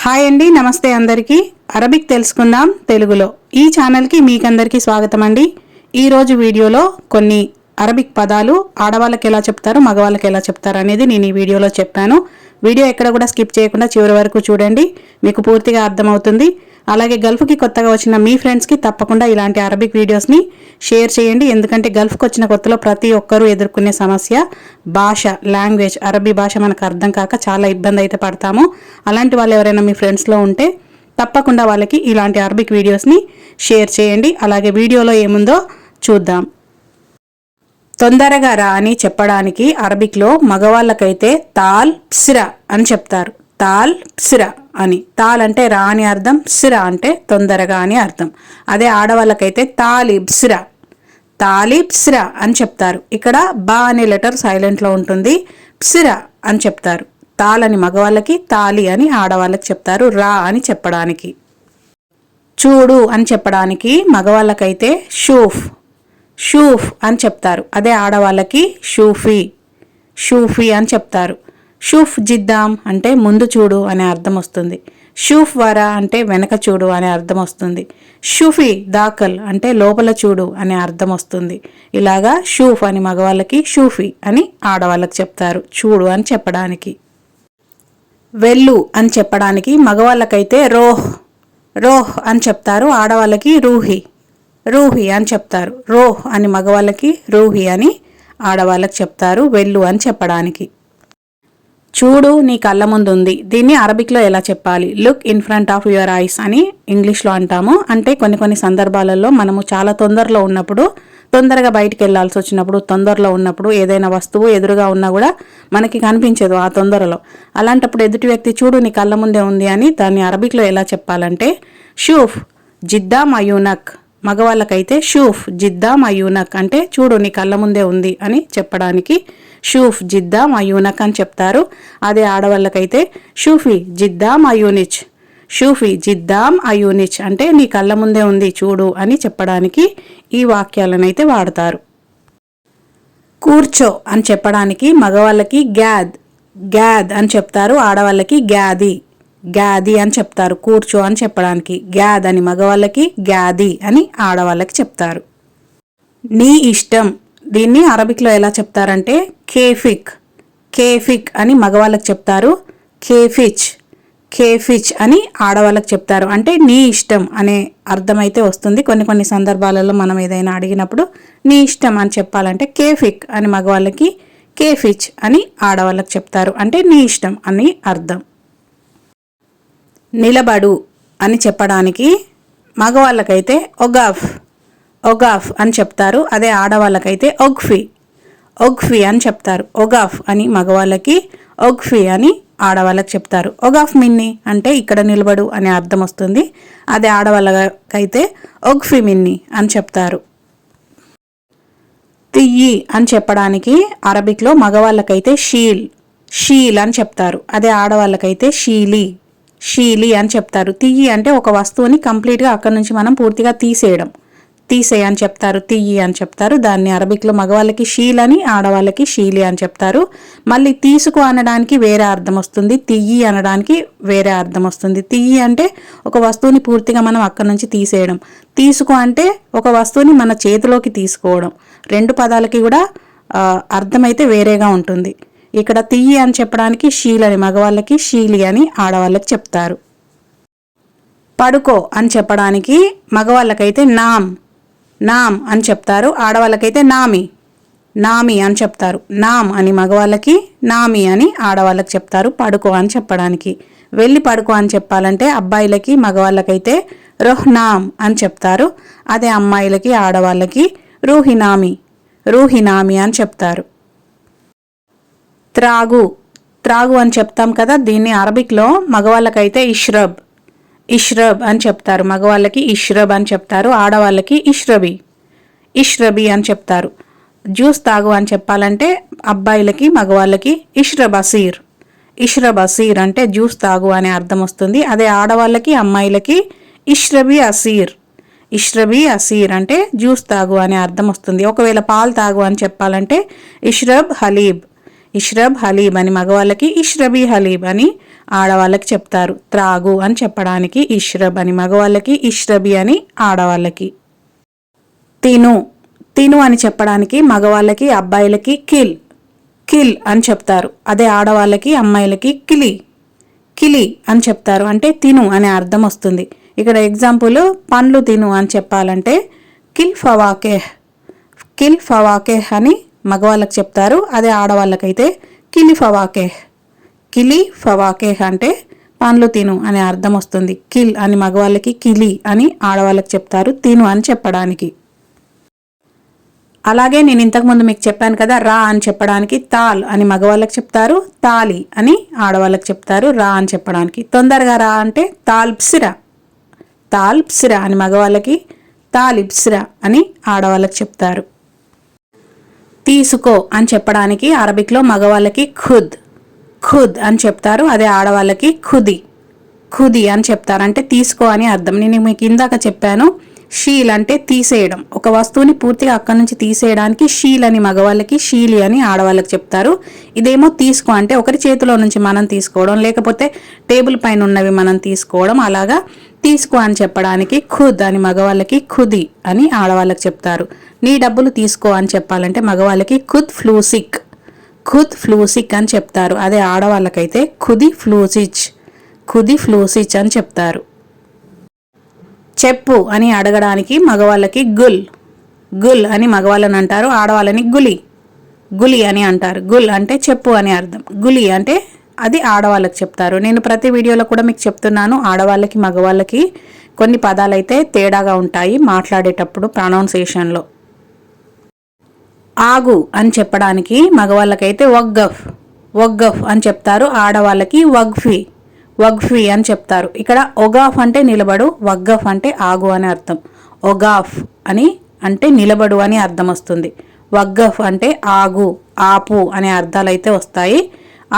Hi అండి, నమస్తే అందరికీ. అరబిక్ తెలుసుకుందాం తెలుగులో ఈ ఛానల్కి మీకందరికీ స్వాగతం అండి. ఈరోజు వీడియోలో కొన్ని అరబిక్ పదాలు ఆడవాళ్ళకి ఎలా చెప్తారు, మగవాళ్ళకి ఎలా చెప్తారు అనేది నేను ఈ వీడియోలో చెప్పాను. వీడియో ఎక్కడ కూడా స్కిప్ చేయకుండా చివరి వరకు చూడండి, మీకు పూర్తిగా అర్థమవుతుంది. అలాగే గల్ఫ్కి కొత్తగా వచ్చిన మీ ఫ్రెండ్స్కి తప్పకుండా ఇలాంటి అరబిక్ వీడియోస్ని షేర్ చేయండి. ఎందుకంటే గల్ఫ్కి వచ్చిన కొత్తలో ప్రతి ఒక్కరూ ఎదుర్కొనే సమస్య భాష, లాంగ్వేజ్. అరబీ భాష మనకు అర్థం కాక చాలా ఇబ్బంది అయితే పడతాము. అలాంటి వాళ్ళు ఎవరైనా మీ ఫ్రెండ్స్లో ఉంటే తప్పకుండా వాళ్ళకి ఇలాంటి అరబిక్ వీడియోస్ని షేర్ చేయండి. అలాగే వీడియోలో ఏముందో చూద్దాం. తొందరగా రా అని చెప్పడానికి అరబిక్లో మగవాళ్ళకైతే తాల్ ప్సిరా అని చెప్తారు. తాల్ ప్సిరా అని. తాల్ అంటే రా అని అర్థం, ప్సిరా అంటే తొందరగా అని అర్థం. అదే ఆడవాళ్ళకైతే తాలిబ్సిరా, తాలిబ్సిరా అని చెప్తారు. ఇక్కడ బా అనే లెటర్ సైలెంట్లో ఉంటుంది. ప్సిరా అని చెప్తారు. తాల్ అని మగవాళ్ళకి, తాలి అని ఆడవాళ్ళకి చెప్తారు. రా అని చెప్పడానికి. చూడు అని చెప్పడానికి మగవాళ్ళకైతే షూఫ్, షూఫ్ అని చెప్తారు. అదే ఆడవాళ్ళకి షూఫీ, షూఫీ అని చెప్తారు. షూఫ్ జిద్దాం అంటే ముందు చూడు అనే అర్థం వస్తుంది. షూఫ్ వరా అంటే వెనక చూడు అనే అర్థం వస్తుంది. షూఫీ దాఖల్ అంటే లోపల చూడు అనే అర్థం వస్తుంది. ఇలాగా షూఫ్ అని మగవాళ్ళకి, షూఫీ అని ఆడవాళ్ళకి చెప్తారు చూడు అని చెప్పడానికి. వెళ్ళు అని చెప్పడానికి మగవాళ్ళకైతే రోహ్, రోహ్ అని చెప్తారు. ఆడవాళ్ళకి రూహి, రూహి అని చెప్తారు. రోహ్ అని మగవాళ్ళకి, రూహి అని ఆడవాళ్ళకి చెప్తారు వెళ్ళు అని చెప్పడానికి. చూడు నీ కళ్ళ ముందు ఉంది. దీన్ని అరబిక్లో ఎలా చెప్పాలి? Look in front of your eyes అని ఇంగ్లీష్లో అంటాము. అంటే కొన్ని సందర్భాలలో మనము చాలా తొందరలో ఉన్నప్పుడు, తొందరగా బయటికి వెళ్ళాల్సి వచ్చినప్పుడు, తొందరలో ఉన్నప్పుడు ఏదైనా వస్తువు ఎదురుగా ఉన్నా కూడా మనకి కనిపించదు ఆ తొందరలో. అలాంటప్పుడు ఎదుటి వ్యక్తి చూడు నీ కళ్ళ ముందే ఉంది అని దాన్ని అరబిక్లో ఎలా చెప్పాలంటే షూఫ్ జిద్దాం అయూనక్. మగవాళ్ళకైతే షూఫ్ జిద్దాం అయూనక్ అంటే చూడు నీ కళ్ళ ముందే ఉంది అని చెప్పడానికి షూఫ్ జిద్దాం అయూనక్ అని చెప్తారు. అదే ఆడవాళ్ళకైతే షూఫీ జిద్దాం అయూనిచ్, షూఫీ జిద్దాం అయూనిచ్ అంటే నీ కళ్ళ ముందే ఉంది చూడు అని చెప్పడానికి ఈ వాక్యాలనైతే వాడతారు. కూర్చో అని చెప్పడానికి మగవాళ్ళకి గ్యాద్, గ్యాద్ అని చెప్తారు. ఆడవాళ్ళకి గ్యాది, గ్యాది అని చెప్తారు. కూర్చో అని చెప్పడానికి గ్యాద్ అని మగవాళ్ళకి, గ్యాది అని ఆడవాళ్ళకి చెప్తారు. నీ ఇష్టం. దీన్ని అరబిక్లో ఎలా చెప్తారంటే కేఫిక్, కేఫిక్ అని మగవాళ్ళకి చెప్తారు. కేఫిచ్, కేఫిచ్ అని ఆడవాళ్ళకి చెప్తారు. అంటే నీ ఇష్టం అనే అర్థమైతే వస్తుంది. కొన్ని సందర్భాలలో మనం ఏదైనా అడిగినప్పుడు నీ ఇష్టం అని చెప్పాలంటే కేఫిక్ అని మగవాళ్ళకి, కేఫిచ్ అని ఆడవాళ్ళకి చెప్తారు. అంటే నీ ఇష్టం అని అర్థం. నిలబడు అని చెప్పడానికి మగవాళ్ళకైతే ఒగాఫ్, ఒగాఫ్ అని చెప్తారు. అదే ఆడవాళ్ళకైతే ఒగ్ఫీ, ఒగ్ఫీ అని చెప్తారు. ఒగాఫ్ అని మగవాళ్ళకి, ఒగ్ఫీ అని ఆడవాళ్ళకి చెప్తారు. ఒగాఫ్ మిన్ని అంటే ఇక్కడ నిలబడు అనే అర్థం వస్తుంది. అదే ఆడవాళ్ళకైతే ఒగ్ఫీ మిన్ని అని చెప్తారు. తియ్యి అని చెప్పడానికి అరబిక్లో మగవాళ్ళకైతే షీల్, షీల్ అని చెప్తారు. అదే ఆడవాళ్ళకైతే షీలి, షీలి అని చెప్తారు. తియ్యి అంటే ఒక వస్తువుని కంప్లీట్గా అక్కడి నుంచి మనం పూర్తిగా తీసేయడం, తీసేయి అని చెప్తారు. తియ్యి అని చెప్తారు. దాన్ని అరబిక్లో మగవాళ్ళకి షీల్ అని, ఆడవాళ్ళకి షీలి అని చెప్తారు. మళ్ళీ తీసుకు అనడానికి వేరే అర్థం వస్తుంది, తియ్యి అనడానికి వేరే అర్థం వస్తుంది. తియ్యి అంటే ఒక వస్తువుని పూర్తిగా మనం అక్కడి నుంచి తీసేయడం, తీసుకు అంటే ఒక వస్తువుని మన చేతిలోకి తీసుకోవడం. రెండు పదాలకి కూడా అర్థమైతే వేరేగా ఉంటుంది. ఇక్కడ తియ్యి అని చెప్పడానికి షీల్ అని మగవాళ్ళకి, షీలి అని ఆడవాళ్ళకి చెప్తారు. పడుకో అని చెప్పడానికి మగవాళ్ళకైతే నామ్, నామ్ అని చెప్తారు. ఆడవాళ్ళకైతే నామి, నామి అని చెప్తారు. నామ్ అని మగవాళ్ళకి, నామి అని ఆడవాళ్ళకి చెప్తారు పడుకో అని చెప్పడానికి. వెళ్ళి పడుకో అని చెప్పాలంటే అబ్బాయిలకి, మగవాళ్ళకైతే రోహ్నామ్ అని చెప్తారు. అదే అమ్మాయిలకి, ఆడవాళ్ళకి రూహినామి, రూహినామి అని చెప్తారు. త్రాగు, త్రాగు అని చెప్తాం కదా. దీన్ని అరబిక్లో మగవాళ్ళకైతే ఇష్రబ్, ఇష్రబ్ అని చెప్తారు. మగవాళ్ళకి ఇష్రబ్ అని చెప్తారు. ఆడవాళ్ళకి ఇష్రబి, ఇష్రబి అని చెప్తారు. జ్యూస్ తాగు అని చెప్పాలంటే అబ్బాయిలకి, మగవాళ్ళకి ఇష్రబ్ అసీర్, ఇష్రబ్ అసీర్ అంటే జ్యూస్ తాగు అనే అర్థం వస్తుంది. అదే ఆడవాళ్ళకి, అమ్మాయిలకి ఇష్రబి అసీర్, ఇష్రబి అసీర్ అంటే జ్యూస్ తాగు అనే అర్థం వస్తుంది. ఒకవేళ పాలు తాగు అని చెప్పాలంటే ఇష్రబ్ హలీబ్, ఇష్రబ్ హలీబ్ అని మగవాళ్ళకి, ఇష్రబీ హలీబ్ అని ఆడవాళ్ళకి చెప్తారు. త్రాగు అని చెప్పడానికి ఇష్రబ్ అని మగవాళ్ళకి, ఇష్రబి అని ఆడవాళ్ళకి. తిను తిను అని చెప్పడానికి మగవాళ్ళకి, అబ్బాయిలకి కిల్ కిల్ అని చెప్తారు. అదే ఆడవాళ్ళకి, అమ్మాయిలకి కిలి కిలి అని చెప్తారు. అంటే తిను అనే అర్థం వస్తుంది. ఇక్కడ ఎగ్జాంపుల్ పండ్లు తిను అని చెప్పాలంటే కిల్ ఫవాకేహ్ కిల్ ఫవాకేహ్ అని మగవాళ్ళకి చెప్తారు. అదే ఆడవాళ్ళకైతే కిలి ఫవాకేహ్ కిలి ఫవాకేహ్ అంటే పండ్లు తిను అనే అర్థం వస్తుంది. కిల్ అని మగవాళ్ళకి, కిలి అని ఆడవాళ్ళకి చెప్తారు తిను అని చెప్పడానికి. అలాగే నేను ఇంతకుముందు మీకు చెప్పాను కదా, రా అని చెప్పడానికి తాల్ అని మగవాళ్ళకి చెప్తారు, తాలి అని ఆడవాళ్ళకి చెప్తారు రా అని చెప్పడానికి. తొందరగా రా అంటే తాల్ప్సిరా తాల్ప్సిరా అని మగవాళ్ళకి, తాలిప్సిరా అని ఆడవాళ్ళకి చెప్తారు. తీసుకో అని చెప్పడానికి అరబిక్లో మగవాళ్ళకి ఖుద్ ఖుద్ అని చెప్తారు. అదే ఆడవాళ్ళకి ఖుది ఖుది అని చెప్తారు. అంటే తీసుకో అని అర్థం. నేను మీకు ఇందాక చెప్పాను, షీల్ అంటే తీసేయడం. ఒక వస్తువుని పూర్తిగా అక్కడి నుంచి తీసేయడానికి షీల్ అని మగవాళ్ళకి, షీలి అని ఆడవాళ్ళకి చెప్తారు. ఇదేమో తీసుకో అంటే ఒకరి చేతిలో నుంచి మనం తీసుకోవడం, లేకపోతే టేబుల్ పైన ఉన్నవి మనం తీసుకోవడం. అలాగా తీసుకో అని చెప్పడానికి ఖుద్ అని మగవాళ్ళకి, ఖుది అని ఆడవాళ్ళకి చెప్తారు. నీ డబ్బులు తీసుకో అని చెప్పాలంటే మగవాళ్ళకి ఖుద్ ఫ్లూసిక్ ఖుద్ ఫ్లూసిక్ అని చెప్తారు. అదే ఆడవాళ్ళకైతే ఖుది ఫ్లూసిచ్ అని చెప్తారు. చెప్పు అని అడగడానికి మగవాళ్ళకి గుల్ అని మగవాళ్ళని అంటారు. ఆడవాళ్ళని గులి అని అంటారు. గుల్ అంటే చెప్పు అని అర్థం, గులి అంటే అది ఆడవాళ్ళకి చెప్తారు. నేను ప్రతి వీడియోలో కూడా మీకు చెప్తున్నాను, ఆడవాళ్ళకి మగవాళ్ళకి కొన్ని పదాలైతే తేడాగా ఉంటాయి మాట్లాడేటప్పుడు ప్రొనౌన్సియేషన్లో. ఆగు అని చెప్పడానికి మగవాళ్ళకైతే వగ్గఫ్ అని చెప్తారు. ఆడవాళ్ళకి వగ్ఫీ అని చెప్తారు. ఇక్కడ ఒగాఫ్ అంటే నిలబడు, వగ్గఫ్ అంటే ఆగు అని అర్థం. ఒగాఫ్ అని అంటే నిలబడు అని అర్థం వస్తుంది. వగ్గఫ్ అంటే ఆగు, ఆపు అనే అర్థాలు అయితే వస్తాయి.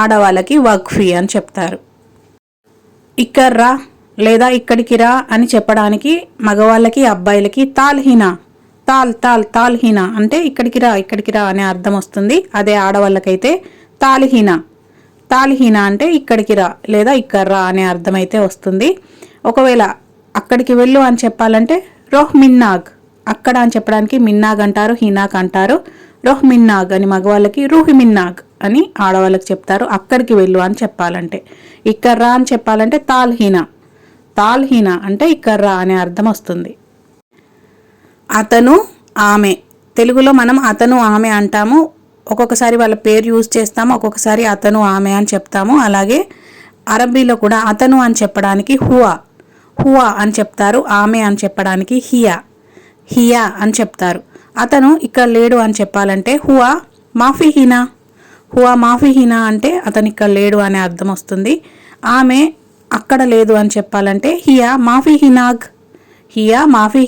ఆడవాళ్ళకి వగ్ఫీ అని చెప్తారు. ఇక్కర్రా లేదా ఇక్కడికి రా అని చెప్పడానికి మగవాళ్ళకి, అబ్బాయిలకి తాల్హీనా అంటే ఇక్కడికి రా అనే అర్థం వస్తుంది. అదే ఆడవాళ్ళకైతే తాలిహీనా అంటే ఇక్కడికి రా లేదా ఇక్కర్రా అనే అర్థం అయితే వస్తుంది. ఒకవేళ అక్కడికి వెళ్ళు అని చెప్పాలంటే రోహ్ మిన్నాగ్, అక్కడ అని చెప్పడానికి మిన్నాగ్ అంటారు, హినాక్ అంటారు. రోహ్ మిన్నాగ్ అని మగవాళ్ళకి, రూహి మిన్నాగ్ అని ఆడవాళ్ళకి చెప్తారు. అక్కడికి వెళ్ళు అని చెప్పాలంటే. ఇక్కర్రా అని చెప్పాలంటే తాల్హీనా అంటే ఇక్కర్రా అనే అర్థం వస్తుంది. అతను, ఆమె, తెలుగులో మనం అతను, ఆమె అంటాము. ఒక్కొక్కసారి వాళ్ళ పేరు యూజ్ చేస్తాము, ఒక్కొక్కసారి అతను, ఆమె అని చెప్తాము. అలాగే అరబీలో కూడా అతను అని చెప్పడానికి హువా అని చెప్తారు. ఆమె అని చెప్పడానికి హియా అని చెప్తారు. అతను ఇక్కడ లేడు అని చెప్పాలంటే హువా మాఫీహీనా అంటే అతను ఇక్కడ లేడు అనే అర్థం వస్తుంది. ఆమె అక్కడ లేదు అని చెప్పాలంటే హియా మాఫీ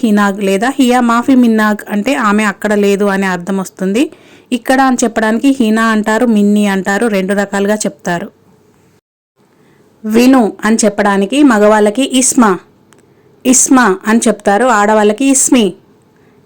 హినాగ్ లేదా హియా మాఫీ మిన్నాగ్ అంటే ఆమె అక్కడ లేదు అనే అర్థం వస్తుంది. ఇక్కడ అని చెప్పడానికి హీనా అంటారు, మిన్ని అంటారు, రెండు రకాలుగా చెప్తారు. విను అని చెప్పడానికి మగవాళ్ళకి ఇస్మా అని చెప్తారు. ఆడవాళ్ళకి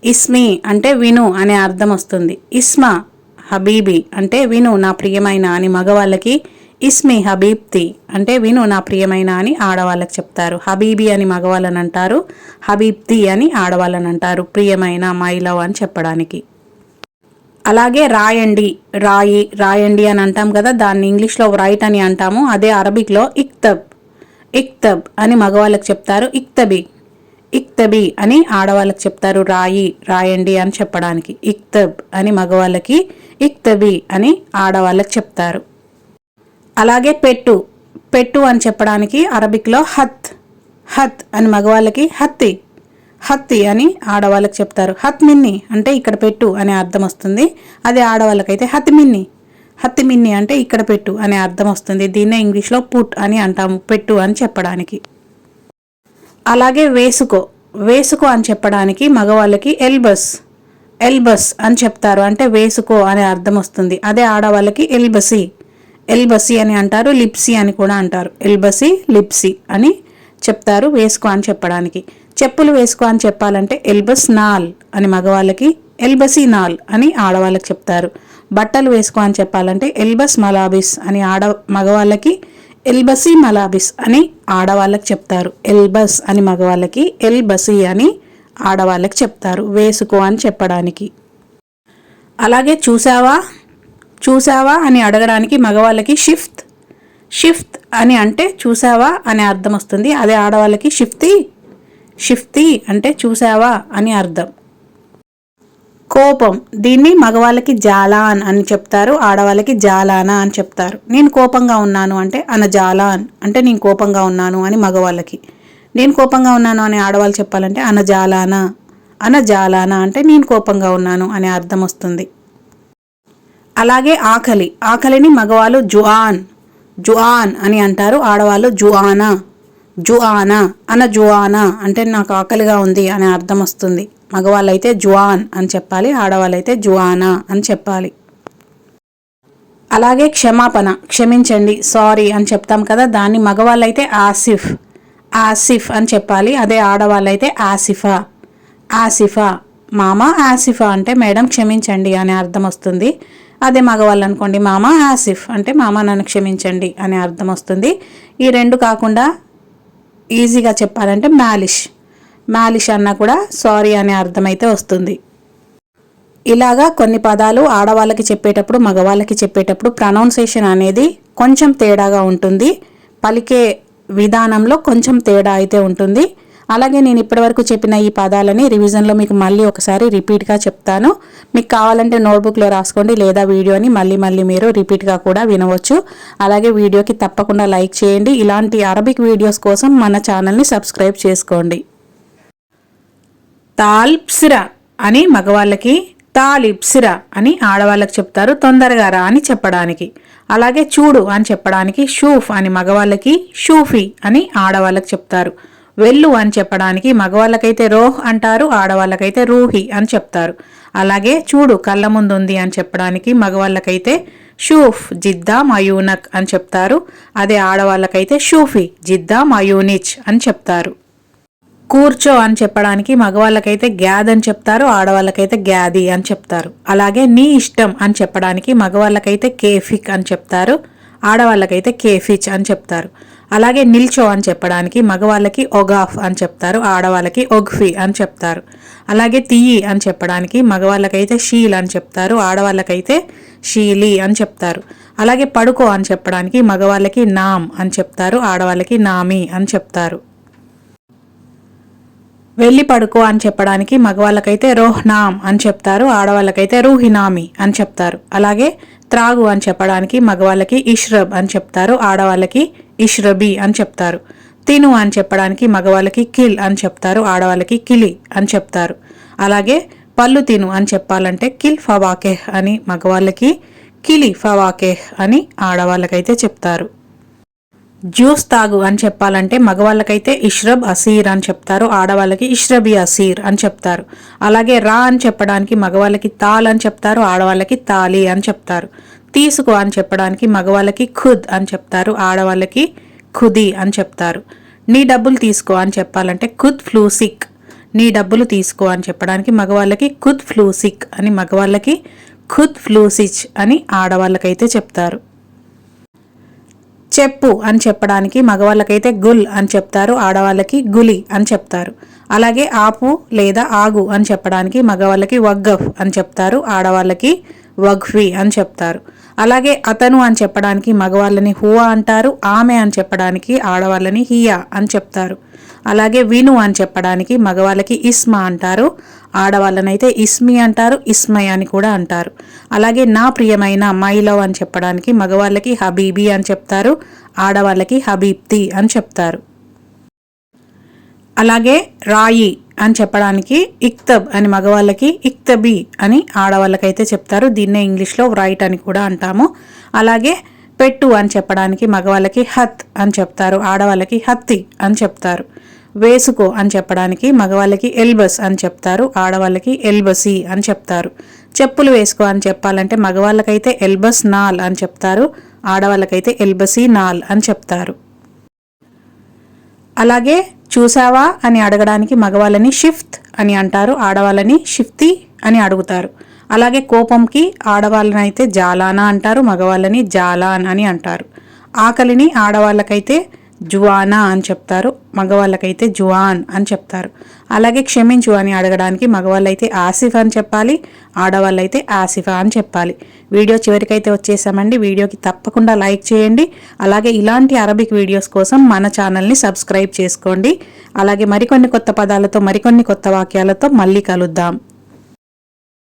ఇస్మి అంటే విను అనే అర్థం వస్తుంది. ఇస్మా హబీబీ అంటే విను నా ప్రియమైన అని మగవాళ్ళకి, ఇస్మి హబీబ్తి అంటే విను నా ప్రియమైన అని ఆడవాళ్ళకి చెప్తారు. హబీబీ అని మగవాళ్ళని అంటారు, హబీబ్తి అని ఆడవాళ్ళని అంటారు. ప్రియమైన, మై లవ్ అని చెప్పడానికి. అలాగే రాయండి అని అంటాం కదా, దాన్ని ఇంగ్లీష్లో రైట్ అని అంటాము. అదే అరబిక్లో ఇక్తబ్ అని మగవాళ్ళకి చెప్తారు, ఇక్తబి అని ఆడవాళ్ళకి చెప్తారు. రాయండి అని చెప్పడానికి. ఇక్తబ్ అని మగవాళ్ళకి, ఇక్తబి అని ఆడవాళ్ళకి చెప్తారు. అలాగే పెట్టు అని చెప్పడానికి అరబిక్లో హత్ అని మగవాళ్ళకి, హత్తి అని ఆడవాళ్ళకి చెప్తారు. హత్ మిన్ని అంటే ఇక్కడ పెట్టు అనే అర్థం వస్తుంది. అదే ఆడవాళ్ళకైతే హత్తి మిన్ని అంటే ఇక్కడ పెట్టు అనే అర్థం వస్తుంది. దీన్నే ఇంగ్లీష్లో పుట్ అని అంటాము, పెట్టు అని చెప్పడానికి. అలాగే వేసుకో అని చెప్పడానికి మగవాళ్ళకి ఎల్బస్ అని చెప్తారు. అంటే వేసుకో అనే అర్థం వస్తుంది. అదే ఆడవాళ్ళకి ఎల్బసి అని అంటారు, లిప్సీ అని కూడా అంటారు. లిప్సీ అని చెప్తారు వేసుకో అని చెప్పడానికి. చెప్పులు వేసుకో అని చెప్పాలంటే ఎల్బస్ నాల్ అని మగవాళ్ళకి, ఎల్బసి నాల్ అని ఆడవాళ్ళకి చెప్తారు. బట్టలు వేసుకో అని చెప్పాలంటే ఎల్బస్ మలాబిస్ అని మగవాళ్ళకి, ఎల్బసి మలాబిస్ అని ఆడవాళ్ళకి చెప్తారు. ఎల్బస్ అని మగవాళ్ళకి, ఎల్బసి అని ఆడవాళ్ళకి చెప్తారు, వేసుకో అని చెప్పడానికి. అలాగే చూసావా అని అడగడానికి మగవాళ్ళకి షిఫ్ట్ అని అంటే చూసావా అనే అర్థం వస్తుంది. అదే ఆడవాళ్ళకి షిఫ్తీ అంటే చూసావా అని అర్థం. కోపం, దీన్ని మగవాళ్ళకి జాలాన్ అని చెప్తారు, ఆడవాళ్ళకి జాలానా అని చెప్తారు. నేను కోపంగా ఉన్నాను అంటే అనజాలాన్ అంటే నేను కోపంగా ఉన్నాను అని మగవాళ్ళకి. నేను కోపంగా ఉన్నాను అని ఆడవాళ్ళు చెప్పాలంటే అనజాలానా అంటే నేను కోపంగా ఉన్నాను అనే అర్థం వస్తుంది. అలాగే ఆకలిని మగవాళ్ళు జుఆన్ అని అంటారు, ఆడవాళ్ళు జుఆనా అంటే నాకు ఆకలిగా ఉంది అనే అర్థం వస్తుంది. మగవాళ్ళైతే జుఆన్ అని చెప్పాలి, ఆడవాళ్ళైతే జుఆనా అని చెప్పాలి. అలాగే క్షమించండి, సారీ అని చెప్తాం కదా, దాన్ని మగవాళ్ళైతే ఆసిఫ్ అని చెప్పాలి. అదే ఆడవాళ్ళైతే ఆసిఫా మామ ఆసిఫా అంటే మేడం క్షమించండి అనే అర్థం వస్తుంది. అదే మగవాళ్ళు అనుకోండి మామ ఆసిఫ్ అంటే మామ నన్ను క్షమించండి అనే అర్థం వస్తుంది. ఈ రెండు కాకుండా ఈజీగా చెప్పాలంటే మ్యాలిష్ అన్నా కూడా సారీ అనే అర్థం అయితే వస్తుంది. ఇలాగా కొన్ని పదాలు ఆడవాళ్ళకి చెప్పేటప్పుడు మగవాళ్ళకి చెప్పేటప్పుడు ప్రొనౌన్సియేషన్ అనేది కొంచెం తేడాగా ఉంటుంది, పలికే విధానంలో కొంచెం తేడా అయితే ఉంటుంది. అలాగే నేను ఇప్పటివరకు చెప్పిన ఈ పదాలని రివిజన్లో మీకు మళ్ళీ ఒకసారి రిపీట్గా చెప్తాను. మీకు కావాలంటే నోట్బుక్లో రాసుకోండి, లేదా వీడియోని మళ్ళీ మీరు రిపీట్గా కూడా వినవచ్చు. అలాగే వీడియోకి తప్పకుండా లైక్ చేయండి. ఇలాంటి అరబిక్ వీడియోస్ కోసం మన ఛానల్ని సబ్స్క్రైబ్ చేసుకోండి. తాల్ప్సిరా అని మగవాళ్ళకి, తాలిప్సిరా అని ఆడవాళ్ళకి చెప్తారు, తొందరగా రా అని చెప్పడానికి. అలాగే చూడు అని చెప్పడానికి షూఫ్ అని మగవాళ్ళకి, షూఫీ అని ఆడవాళ్ళకి చెప్తారు. వెళ్ళు అని చెప్పడానికి మగవాళ్ళకైతే రోహ్ అంటారు, ఆడవాళ్ళకైతే రూహి అని చెప్తారు. అలాగే చూడు కళ్ళ ముందు ఉంది అని చెప్పడానికి మగవాళ్ళకైతే షూఫ్ జిద్దా మయూనక్ అని చెప్తారు, అదే ఆడవాళ్ళకైతే షూఫీ జిద్దా మయూనిచ్ అని చెప్తారు. కూర్చో అని చెప్పడానికి మగవాళ్ళకైతే గ్యాద్ అని చెప్తారు, ఆడవాళ్ళకైతే గ్యాది అని చెప్తారు. అలాగే నీ ఇష్టం అని చెప్పడానికి మగవాళ్ళకైతే కేఫిక్ అని చెప్తారు, ఆడవాళ్ళకైతే కేఫిచ్ అని చెప్తారు. అలాగే నిల్చో అని చెప్పడానికి మగవాళ్ళకి ఒగాఫ్ అని చెప్తారు, ఆడవాళ్ళకి ఒగ్ఫీ అని చెప్తారు. అలాగే తియ్యి అని చెప్పడానికి మగవాళ్ళకైతే షీల్ అని చెప్తారు, ఆడవాళ్ళకైతే షీలి అని చెప్తారు. అలాగే పడుకో అని చెప్పడానికి మగవాళ్ళకి నామ్ అని చెప్తారు, ఆడవాళ్ళకి నామి అని చెప్తారు. వెళ్ళి పడుకో అని చెప్పడానికి మగవాళ్ళకైతే రోహ్నామ్ అని చెప్తారు, ఆడవాళ్ళకైతే రూహినామి అని చెప్తారు. అలాగే త్రాగు అని చెప్పడానికి మగవాళ్ళకి ఇష్రబ్ అని చెప్తారు, ఆడవాళ్ళకి ఇష్రబి అని చెప్తారు. తిను అని చెప్పడానికి మగవాళ్ళకి కిల్ అని చెప్తారు, ఆడవాళ్ళకి కిలి అని చెప్తారు. అలాగే పళ్ళు తిను అని చెప్పాలంటే కిల్ ఫవాకేహ్ అని మగవాళ్ళకి, కిలి ఫవాకేహ్ అని ఆడవాళ్ళకైతే చెప్తారు. జ్యూస్ తాగు అని చెప్పాలంటే మగవాళ్ళకైతే ఇష్రబ్ అసీర్ అని చెప్తారు, ఆడవాళ్ళకి ఇష్రబి అసీర్ అని చెప్తారు. అలాగే రా అని చెప్పడానికి మగవాళ్ళకి తాల్ అని చెప్తారు, ఆడవాళ్ళకి తాలి అని చెప్తారు. తీసుకో అని చెప్పడానికి మగవాళ్ళకి ఖుద్ అని చెప్తారు, ఆడవాళ్ళకి ఖుది అని చెప్తారు. నీ డబ్బులు తీసుకో అని చెప్పాలంటే ఖుద్ ఫ్లూసిక్, నీ డబ్బులు తీసుకో అని చెప్పడానికి మగవాళ్ళకి ఖుద్ ఫ్లూసిక్ అని, మగవాళ్ళకి ఖుద్ ఫ్లూసిచ్ అని ఆడవాళ్ళకైతే చెప్తారు. చెప్పు అని చెప్పడానికి మగవాళ్ళకైతే గుల్ అని చెప్తారు, ఆడవాళ్ళకి గులి అని చెప్తారు. అలాగే ఆపు లేదా ఆగు అని చెప్పడానికి మగవాళ్ళకి వగ్గఫ్ అని చెప్తారు, ఆడవాళ్ళకి వగ్ఫీ అని చెప్తారు. అలాగే అతను అని చెప్పడానికి మగవాళ్ళని హువా అంటారు, ఆమె అని చెప్పడానికి ఆడవాళ్ళని హియా అని చెప్తారు. అలాగే విను అని చెప్పడానికి మగవాళ్ళకి ఇస్మా అంటారు, ఆడవాళ్ళనైతే ఇస్మి అంటారు, ఇస్మై అని కూడా అంటారు. అలాగే నా ప్రియమైన మై లవ్ అని చెప్పడానికి మగవాళ్ళకి హబీబీ అని చెప్తారు, ఆడవాళ్ళకి హబీబ్తి అని చెప్తారు. అలాగే రాయి అని చెప్పడానికి ఇక్తబ్ అని మగవాళ్ళకి, ఇక్తబీ అని ఆడవాళ్ళకైతే చెప్తారు. దీన్నే ఇంగ్లీష్లో రైట్ అని కూడా అంటాము. అలాగే పెట్టు అని చెప్పడానికి మగవాళ్ళకి హత్ అని చెప్తారు, ఆడవాళ్ళకి హత్తి అని చెప్తారు. వేసుకో అని చెప్పడానికి మగవాళ్ళకి ఎల్బస్ అని చెప్తారు, ఆడవాళ్ళకి ఎల్బసి అని చెప్తారు. చెప్పులు వేసుకో అని చెప్పాలంటే మగవాళ్ళకైతే ఎల్బస్ నాల్ అని చెప్తారు, ఆడవాళ్ళకైతే ఎల్బసి నాల్ అని చెప్తారు. అలాగే చూసావా అని అడగడానికి మగవాళ్ళని షిఫ్త్ అని అంటారు, ఆడవాళ్ళని షిఫ్తి అని అడుగుతారు. అలాగే కోపంకి ఆడవాళ్ళని అయితే జాలానా అంటారు, మగవాళ్ళని జాలాన్ అని అంటారు. ఆకలిని ఆడవాళ్ళకైతే జువానా అని చెప్తారు, మగవాళ్ళకైతే జువాన్ అని చెప్తారు. అలాగే క్షమించు అని అడగడానికి మగవాళ్ళైతే ఆసిఫ్ అని చెప్పాలి, ఆడవాళ్ళైతే ఆసిఫా అని చెప్పాలి. వీడియో చివరికైతే వచ్చేసామండి. వీడియోకి తప్పకుండా లైక్ చేయండి. అలాగే ఇలాంటి అరబిక్ వీడియోస్ కోసం మన ఛానల్ని సబ్స్క్రైబ్ చేసుకోండి. అలాగే మరికొన్ని కొత్త పదాలతో మరికొన్ని కొత్త వాక్యాలతో మళ్ళీ కలుద్దాం.